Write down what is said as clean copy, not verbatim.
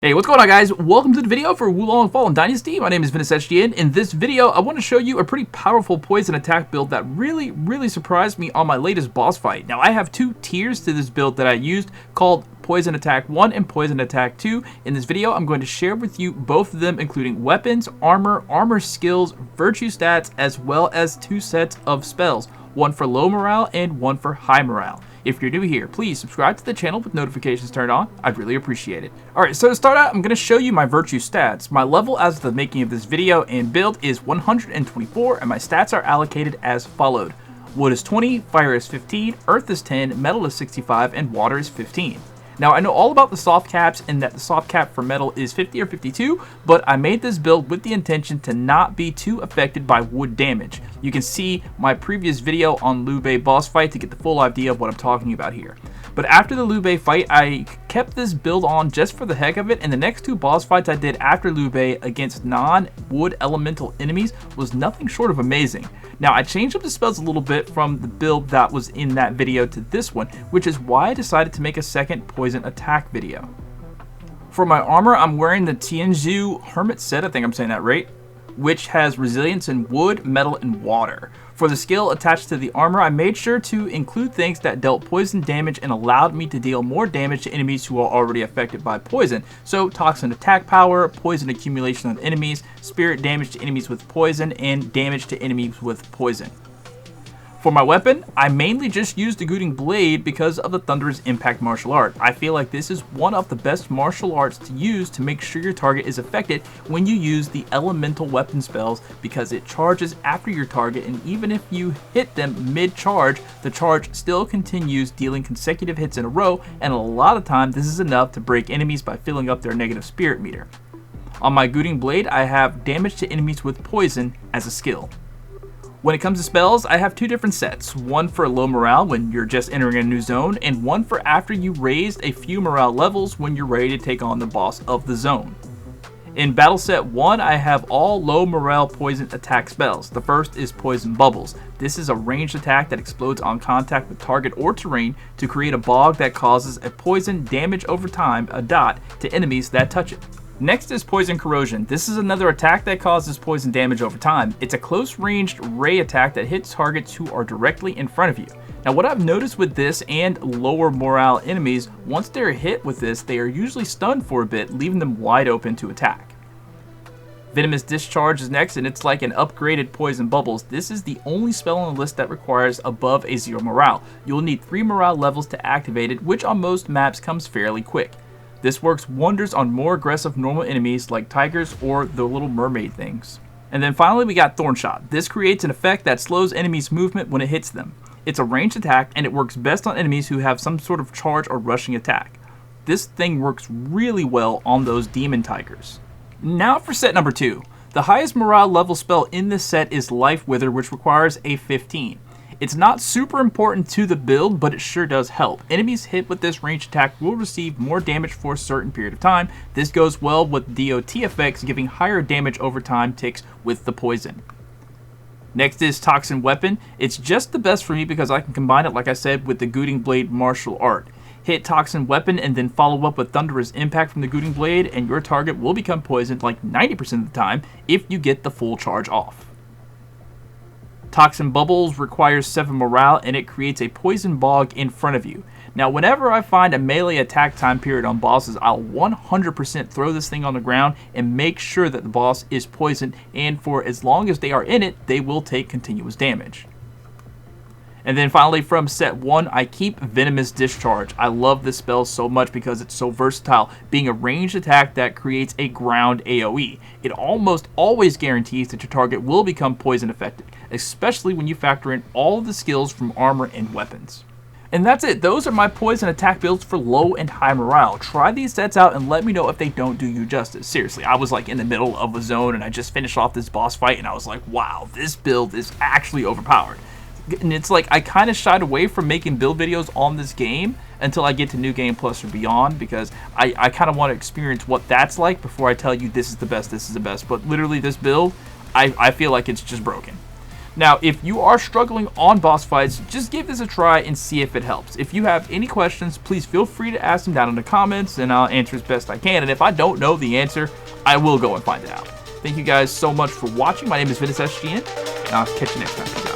Hey, what's going on, guys? Welcome to the video for Qinglong Fallen Dynasty. My name is Ventus. In this video, I want to show you a pretty powerful poison attack build that really surprised me on my latest boss fight. Now, I have two tiers to this build that I used called Poison Attack 1 and Poison Attack 2. In this video, I'm going to share with you both of them, including weapons, armor skills, virtue stats, as well as two sets of spells, one for low morale and one for high morale. If you're new here, please subscribe to the channel with notifications turned on. I'd really appreciate it. Alright, so to start out, I'm going to show you my virtue stats. My level as of the making of this video and build is 124, and my stats are allocated as followed. Wood is 20, fire is 15, earth is 10, metal is 65, and water is 15. Now, I know all about the soft caps and that the soft cap for metal is 50 or 52, but I made this build with the intention to not be too affected by wood damage. You can see my previous video on Liu Bei boss fight to get the full idea of what I'm talking about here. But after the Liu Bei fight, I kept this build on just for the heck of it, and the next two boss fights I did after Liu Bei against non-wood elemental enemies was nothing short of amazing. Now, I changed up the spells a little bit from the build that was in that video to this one, which is why I decided to make a second poison attack video. For my armor, I'm wearing the Tianzhu Hermit set, I think I'm saying that right, which has resilience in wood, metal, and water. For the skill attached to the armor, I made sure to include things that dealt poison damage and allowed me to deal more damage to enemies who are already affected by poison. So, toxin attack power, poison accumulation on enemies, spirit damage to enemies with poison, and damage to enemies with poison. For my weapon, I mainly just used the Guiding Blade because of the Thunderous Impact martial art. I feel like this is one of the best martial arts to use to make sure your target is affected when you use the elemental weapon spells, because it charges after your target, and even if you hit them mid-charge, the charge still continues dealing consecutive hits in a row, and a lot of times this is enough to break enemies by filling up their negative spirit meter. On my Guiding Blade, I have damage to enemies with poison as a skill. When it comes to spells, I have two different sets, one for low morale when you're just entering a new zone, and one for after you raised a few morale levels when you're ready to take on the boss of the zone. In battle set 1, I have all low morale poison attack spells. The first is Poison Bubbles. This is a ranged attack that explodes on contact with target or terrain to create a bog that causes a poison damage over time, a dot, to enemies that touch it. Next is Poison Corrosion. This is another attack that causes poison damage over time. It's a close-ranged ray attack that hits targets who are directly in front of you. Now, what I've noticed with this and lower morale enemies, once they're hit with this, they are usually stunned for a bit, leaving them wide open to attack. Venomous Discharge is next, and it's like an upgraded Poison Bubbles. This is the only spell on the list that requires above a 0 morale. You'll need 3 morale levels to activate it, which on most maps comes fairly quick. This works wonders on more aggressive normal enemies like tigers or the little mermaid things. And then finally we got Thorn Shot. This creates an effect that slows enemies' movement when it hits them. It's a ranged attack, and it works best on enemies who have some sort of charge or rushing attack. This thing works really well on those demon tigers. Now for set number 2. The highest morale level spell in this set is Life Wither, which requires a 15. It's not super important to the build, but it sure does help. Enemies hit with this ranged attack will receive more damage for a certain period of time. This goes well with DOT effects, giving higher damage over time ticks with the poison. Next is Toxin Weapon. It's just the best for me because I can combine it, like I said, with the Guiding Blade martial art. Hit Toxin Weapon and then follow up with Thunderous Impact from the Guiding Blade, and your target will become poisoned like 90% of the time if you get the full charge off. Toxin Bubbles requires 7 morale, and it creates a poison bog in front of you. Now, whenever I find a melee attack time period on bosses, I'll 100% throw this thing on the ground and make sure that the boss is poisoned, and for as long as they are in it, they will take continuous damage. And then finally, from set 1, I keep Venomous Discharge. I love this spell so much because it's so versatile, being a ranged attack that creates a ground AoE. It almost always guarantees that your target will become poison affected, especially when you factor in all of the skills from armor and weapons. And that's it. Those are my poison attack builds for low and high morale. Try these sets out and let me know if they don't do you justice. Seriously, I was like in the middle of a zone and I just finished off this boss fight and I was like, wow, this build is actually overpowered. And it's like I kind of shied away from making build videos on this game until I get to New Game Plus or beyond, because I kind of want to experience what that's like before I tell you this is the best, this is the best. But literally this build, I feel like it's just broken. Now, if you are struggling on boss fights, just give this a try and see if it helps. If you have any questions, please feel free to ask them down in the comments, and I'll answer as best I can. And if I don't know the answer, I will go and find it out. Thank you guys so much for watching. My name is Ventus, and I'll catch you next time.